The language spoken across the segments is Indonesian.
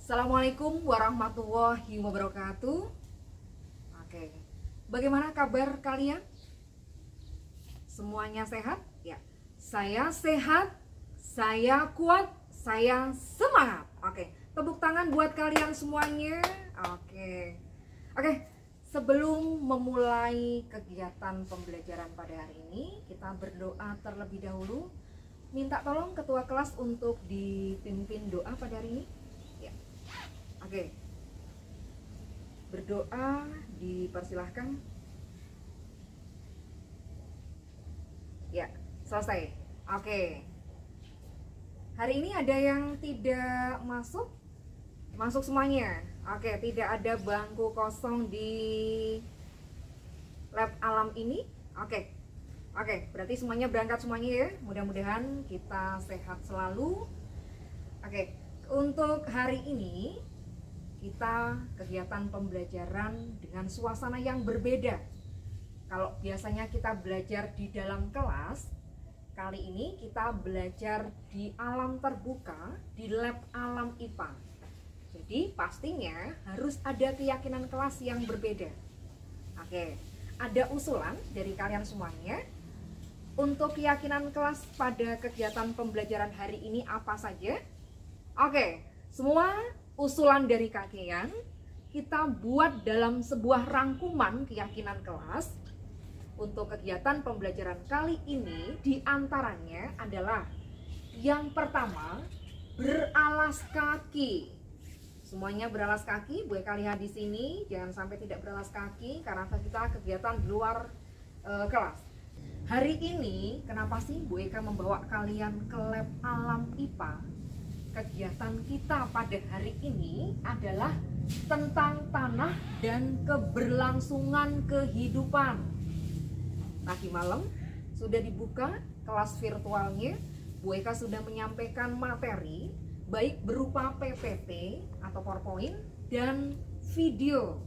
Assalamualaikum warahmatullahi wabarakatuh. Oke, bagaimana kabar kalian? Semuanya sehat? Ya, saya sehat, saya kuat, saya semangat. Oke, tepuk tangan buat kalian semuanya. Oke, sebelum memulai kegiatan pembelajaran pada hari ini, kita berdoa terlebih dahulu. Minta tolong ketua kelas untuk dipimpin doa pada hari ini. Oke, berdoa dipersilahkan. Ya, selesai. Oke, hari ini ada yang tidak masuk? Masuk semuanya. Oke, tidak ada bangku kosong di lab alam ini. Oke, berarti semuanya berangkat semuanya ya. Mudah-mudahan kita sehat selalu. Oke, untuk hari ini kita kegiatan pembelajaran dengan suasana yang berbeda. Kalau biasanya kita belajar di dalam kelas, kali ini kita belajar di alam terbuka, di lab alam IPA. Jadi pastinya harus ada keyakinan kelas yang berbeda. Oke, ada usulan dari kalian semuanya. Untuk keyakinan kelas pada kegiatan pembelajaran hari ini apa saja? Oke, semua usulan dari kalian kita buat dalam sebuah rangkuman keyakinan kelas. Untuk kegiatan pembelajaran kali ini diantaranya adalah yang pertama, beralas kaki. Semuanya beralas kaki. Bu Eka lihat di sini, jangan sampai tidak beralas kaki karena kita kegiatan di luar kelas. Hari ini kenapa sih Bu Eka membawa kalian ke lab alam IPA? Kegiatan kita pada hari ini adalah tentang tanah dan keberlangsungan kehidupan. Tadi malam sudah dibuka kelas virtualnya. Bu Eka sudah menyampaikan materi baik berupa PPT atau PowerPoint dan video.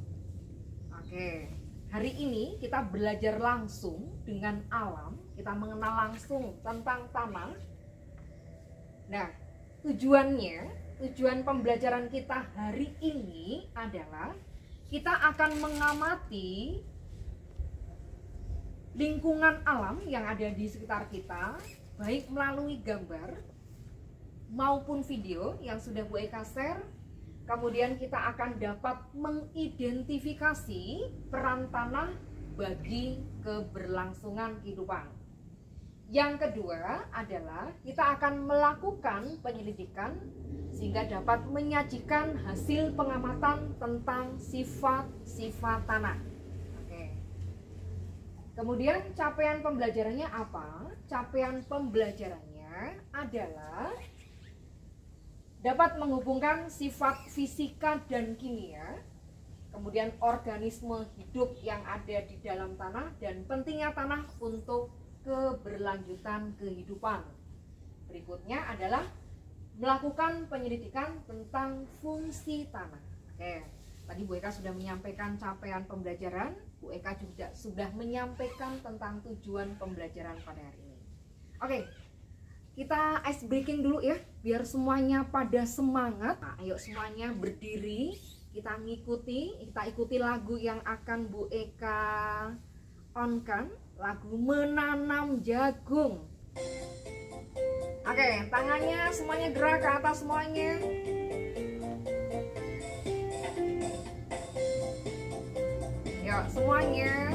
Oke, hari ini kita belajar langsung dengan alam. Kita mengenal langsung tentang tanah. Nah, tujuan pembelajaran kita hari ini adalah kita akan mengamati lingkungan alam yang ada di sekitar kita, baik melalui gambar maupun video yang sudah Bu Eka share. Kemudian kita akan dapat mengidentifikasi peran tanah bagi keberlangsungan kehidupan. Yang kedua adalah kita akan melakukan penyelidikan sehingga dapat menyajikan hasil pengamatan tentang sifat-sifat tanah. Oke. Kemudian capaian pembelajarannya apa? Capaian pembelajarannya adalah dapat menghubungkan sifat fisika dan kimia, kemudian organisme hidup yang ada di dalam tanah, dan pentingnya tanah untuk keberlanjutan kehidupan. Berikutnya adalah melakukan penyelidikan tentang fungsi tanah. Oke, tadi Bu Eka sudah menyampaikan capaian pembelajaran. Bu Eka juga sudah menyampaikan tentang tujuan pembelajaran pada hari ini. Oke, kita ice breaking dulu ya, biar semuanya pada semangat. Nah, ayo semuanya berdiri, kita ikuti lagu yang akan Bu Eka on-kan. Lagu Menanam Jagung. Oke, tangannya semuanya gerak ke atas semuanya. Yuk, semuanya.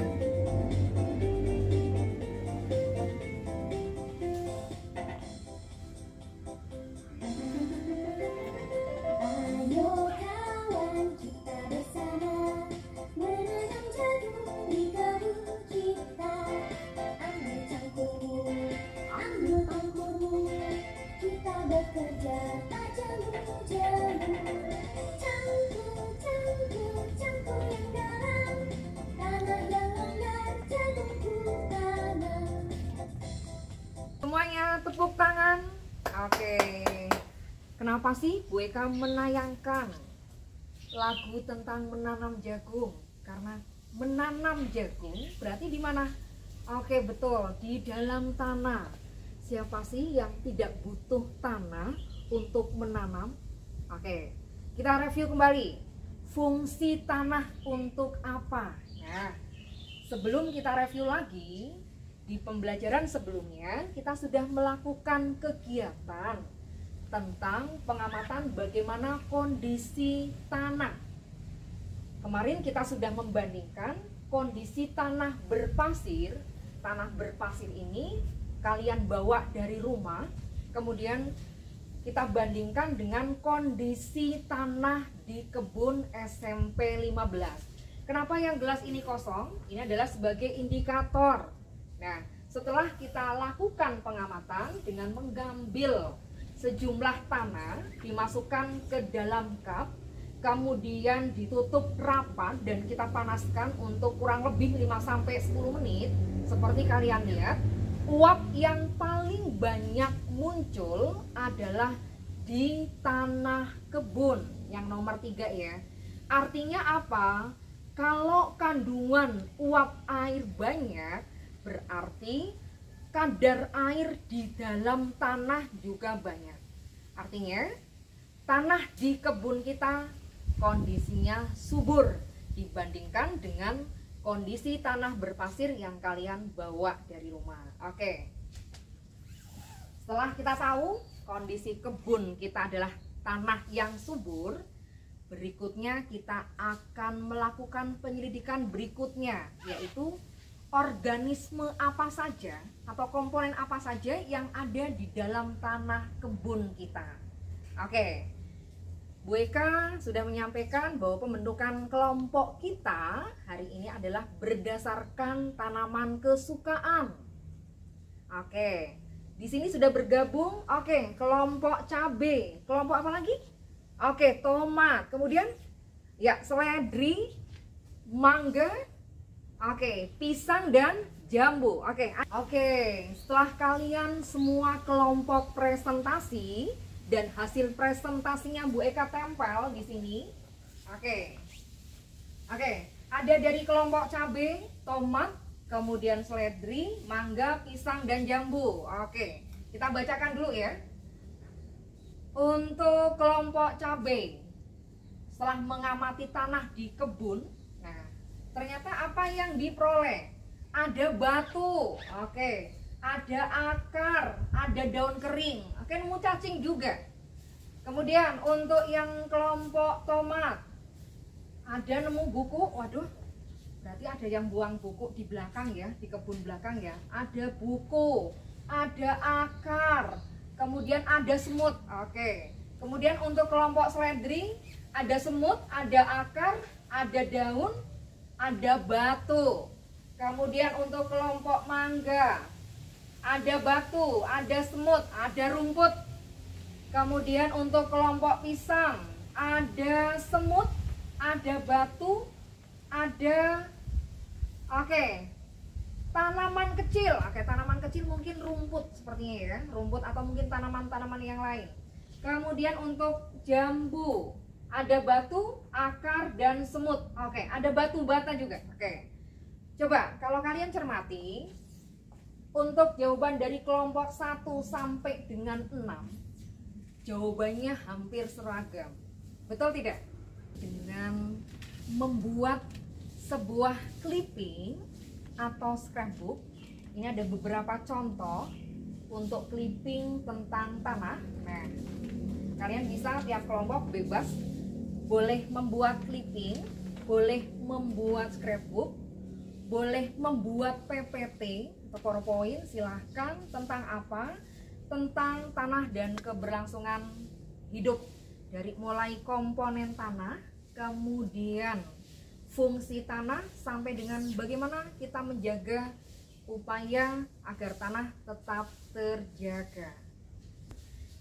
Semuanya tepuk tangan. Oke. Kenapa sih Bu Eka menayangkan lagu tentang menanam jagung? Karena menanam jagung berarti di mana? Oke, betul, di dalam tanah. Siapa sih yang tidak butuh tanah untuk menanam? Oke, kita review kembali. Fungsi tanah untuk apa? Nah, sebelum kita review lagi, di pembelajaran sebelumnya kita sudah melakukan kegiatan tentang pengamatan bagaimana kondisi tanah. Kemarin kita sudah membandingkan kondisi tanah berpasir. Tanah berpasir ini kalian bawa dari rumah, kemudian kita bandingkan dengan kondisi tanah di kebun SMP 15. Kenapa yang gelas ini kosong? Ini adalah sebagai indikator. Nah, setelah kita lakukan pengamatan dengan mengambil sejumlah tanah, dimasukkan ke dalam cup, kemudian ditutup rapat dan kita panaskan untuk kurang lebih 5-10 menit. Seperti kalian lihat, uap yang paling banyak muncul adalah di tanah kebun yang nomor 3 ya. Artinya apa? Kalau kandungan uap air banyak, berarti kadar air di dalam tanah juga banyak. Artinya tanah di kebun kita kondisinya subur dibandingkan dengan kondisi tanah berpasir yang kalian bawa dari rumah. Oke. Setelah kita tahu kondisi kebun kita adalah tanah yang subur, berikutnya kita akan melakukan penyelidikan berikutnya, yaitu organisme apa saja atau komponen apa saja yang ada di dalam tanah kebun kita. Oke, Bu Eka sudah menyampaikan bahwa pembentukan kelompok kita hari ini adalah berdasarkan tanaman kesukaan. Oke, di sini sudah bergabung. Oke, kelompok cabai. Kelompok apa lagi? Oke, tomat. Kemudian ya, seledri, mangga. Oke, pisang dan jambu. Oke, setelah kalian semua kelompok presentasi dan hasil presentasinya Bu Eka tempel di sini. Oke, ada dari kelompok cabai, tomat, kemudian seledri, mangga, pisang dan jambu. Oke, kita bacakan dulu ya. Untuk kelompok cabai, setelah mengamati tanah di kebun, nah ternyata apa yang diperoleh? Ada batu, ada akar, ada daun kering, nemu cacing juga. Kemudian untuk yang kelompok tomat, ada nemu buku, waduh, berarti ada yang buang buku di belakang ya, di kebun belakang ya. Ada buku, ada akar, kemudian ada semut. Kemudian untuk kelompok seledri, ada semut, ada akar, ada daun, ada batu. Kemudian untuk kelompok mangga, ada batu, ada semut, ada rumput. Kemudian untuk kelompok pisang, ada semut, ada batu, ada tanaman kecil. Tanaman kecil mungkin rumput sepertinya ya, rumput atau mungkin tanaman-tanaman yang lain. Kemudian untuk jambu, ada batu, akar, dan semut. Ada batu bata juga. Coba kalau kalian cermati, untuk jawaban dari kelompok 1 sampai dengan 6, jawabannya hampir seragam. Betul tidak? Dengan membuat sebuah clipping atau scrapbook, ini ada beberapa contoh untuk clipping tentang tanah. Nah, kalian bisa tiap kelompok bebas boleh membuat clipping, boleh membuat scrapbook, boleh membuat PPT atau PowerPoint, silahkan. Tentang apa? Tentang tanah dan keberlangsungan hidup, dari mulai komponen tanah, kemudian fungsi tanah, sampai dengan bagaimana kita menjaga upaya agar tanah tetap terjaga.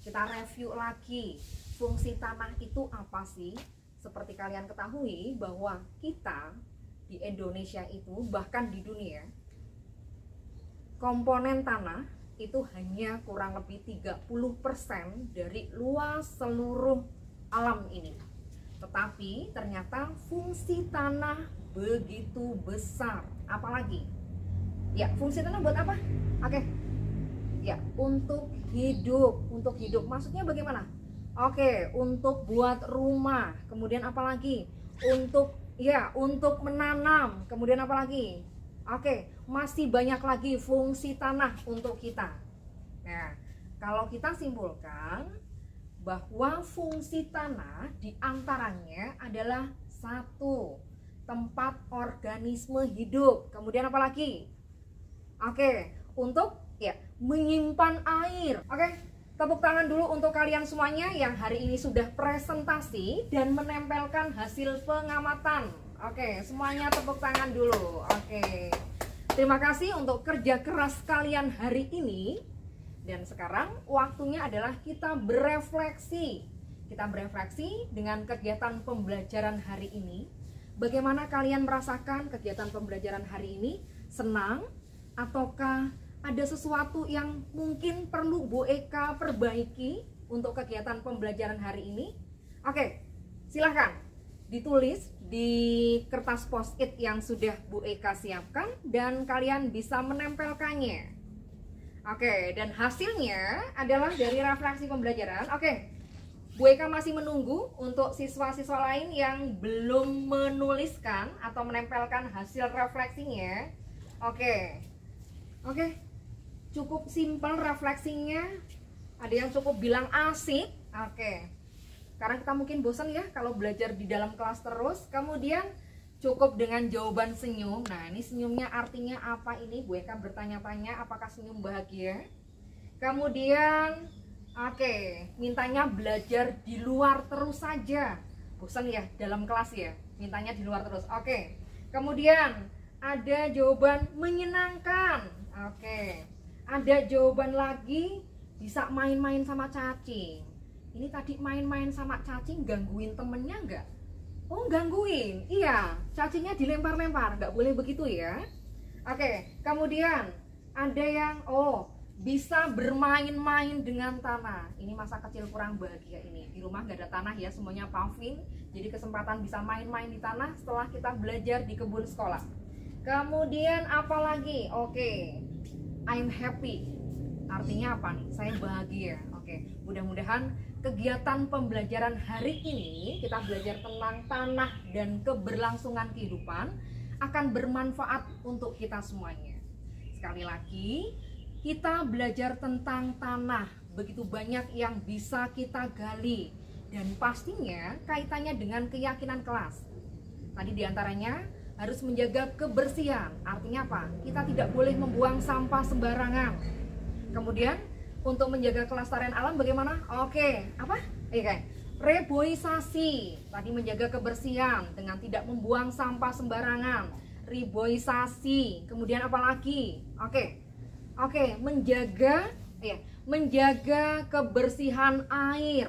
Kita review lagi, fungsi tanah itu apa sih? Seperti kalian ketahui bahwa kita di Indonesia itu, bahkan di dunia, komponen tanah itu hanya kurang lebih 30% dari luas seluruh alam ini. Tetapi ternyata fungsi tanah begitu besar. Apalagi? Ya, fungsi tanah buat apa? Ya, untuk hidup. Untuk hidup maksudnya bagaimana? Oke, untuk buat rumah. Kemudian apa lagi? Untuk menanam. Kemudian apa lagi? Oke, masih banyak lagi fungsi tanah untuk kita. Nah, kalau kita simpulkan bahwa fungsi tanah diantaranya adalah satu, tempat organisme hidup. Kemudian apa lagi? Oke, untuk menyimpan air. Oke, tepuk tangan dulu untuk kalian semuanya yang hari ini sudah presentasi dan menempelkan hasil pengamatan. Oke, semuanya tepuk tangan dulu. Oke, terima kasih untuk kerja keras kalian hari ini. Dan sekarang waktunya adalah kita berefleksi. Kita berefleksi dengan kegiatan pembelajaran hari ini. Bagaimana kalian merasakan kegiatan pembelajaran hari ini? Senang? Ataukah ada sesuatu yang mungkin perlu Bu Eka perbaiki untuk kegiatan pembelajaran hari ini? Oke, silahkan ditulis di kertas post-it yang sudah Bu Eka siapkan dan kalian bisa menempelkannya. Oke, dan hasilnya adalah dari refleksi pembelajaran. Oke, Bu Eka masih menunggu untuk siswa-siswa lain yang belum menuliskan atau menempelkan hasil refleksinya. Oke, cukup simpel refleksinya. Ada yang cukup bilang asik. Oke, karena kita mungkin bosan ya kalau belajar di dalam kelas terus. Kemudian cukup dengan jawaban senyum. Nah, ini senyumnya artinya apa ini? Bu Eka bertanya-tanya apakah senyum bahagia. Kemudian mintanya belajar di luar terus saja. Bosan ya dalam kelas ya, mintanya di luar terus. Oke. Kemudian ada jawaban menyenangkan. Oke. Ada jawaban lagi, bisa main-main sama cacing. Ini tadi main-main sama cacing gangguin temennya enggak? Oh, gangguin. Iya, cacingnya dilempar-lempar, nggak boleh begitu ya. Oke, kemudian ada yang bisa bermain-main dengan tanah. Ini masa kecil kurang bahagia ini. Di rumah nggak ada tanah ya, semuanya paving. Jadi kesempatan bisa main-main di tanah setelah kita belajar di kebun sekolah. Kemudian apa lagi? Oke, I'm happy. Artinya apa nih? Saya bahagia. Oke, mudah-mudahan kegiatan pembelajaran hari ini kita belajar tentang tanah dan keberlangsungan kehidupan akan bermanfaat untuk kita semuanya. Sekali lagi, kita belajar tentang tanah, begitu banyak yang bisa kita gali dan pastinya kaitannya dengan keyakinan kelas. Tadi diantaranya harus menjaga kebersihan. Artinya apa? Kita tidak boleh membuang sampah sembarangan. Kemudian untuk menjaga kelestarian alam bagaimana? Reboisasi. Tadi menjaga kebersihan dengan tidak membuang sampah sembarangan. Reboisasi. Kemudian apa lagi? Menjaga kebersihan air.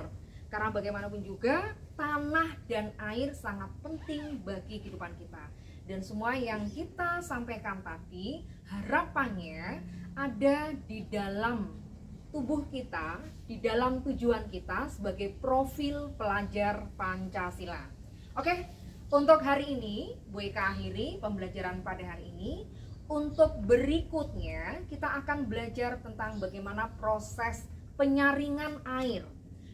Karena bagaimanapun juga tanah dan air sangat penting bagi kehidupan kita. Dan semua yang kita sampaikan tadi harapannya ada di dalam tubuh kita, di dalam tujuan kita sebagai profil pelajar Pancasila. Oke, untuk hari ini Bu Eka akhiri pembelajaran pada hari ini. Untuk berikutnya kita akan belajar tentang bagaimana proses penyaringan air.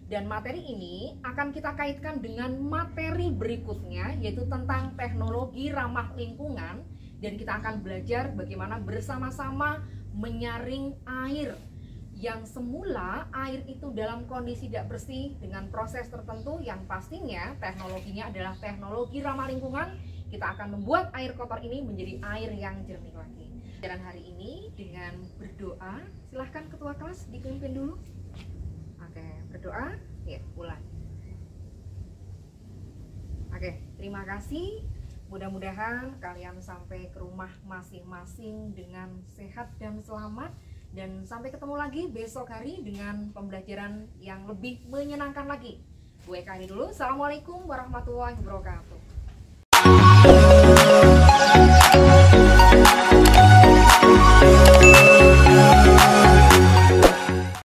Dan materi ini akan kita kaitkan dengan materi berikutnya, yaitu tentang teknologi ramah lingkungan. Dan kita akan belajar bagaimana bersama-sama menyaring air yang semula air itu dalam kondisi tidak bersih dengan proses tertentu yang pastinya teknologinya adalah teknologi ramah lingkungan. Kita akan membuat air kotor ini menjadi air yang jernih lagi. Dan hari ini dengan berdoa, silahkan ketua kelas dipimpin dulu. Oke, berdoa, ya mulai. Oke, terima kasih. Mudah-mudahan kalian sampai ke rumah masing-masing dengan sehat dan selamat. Dan sampai ketemu lagi besok hari dengan pembelajaran yang lebih menyenangkan lagi. Bu Eka ini dulu. Assalamualaikum warahmatullahi wabarakatuh.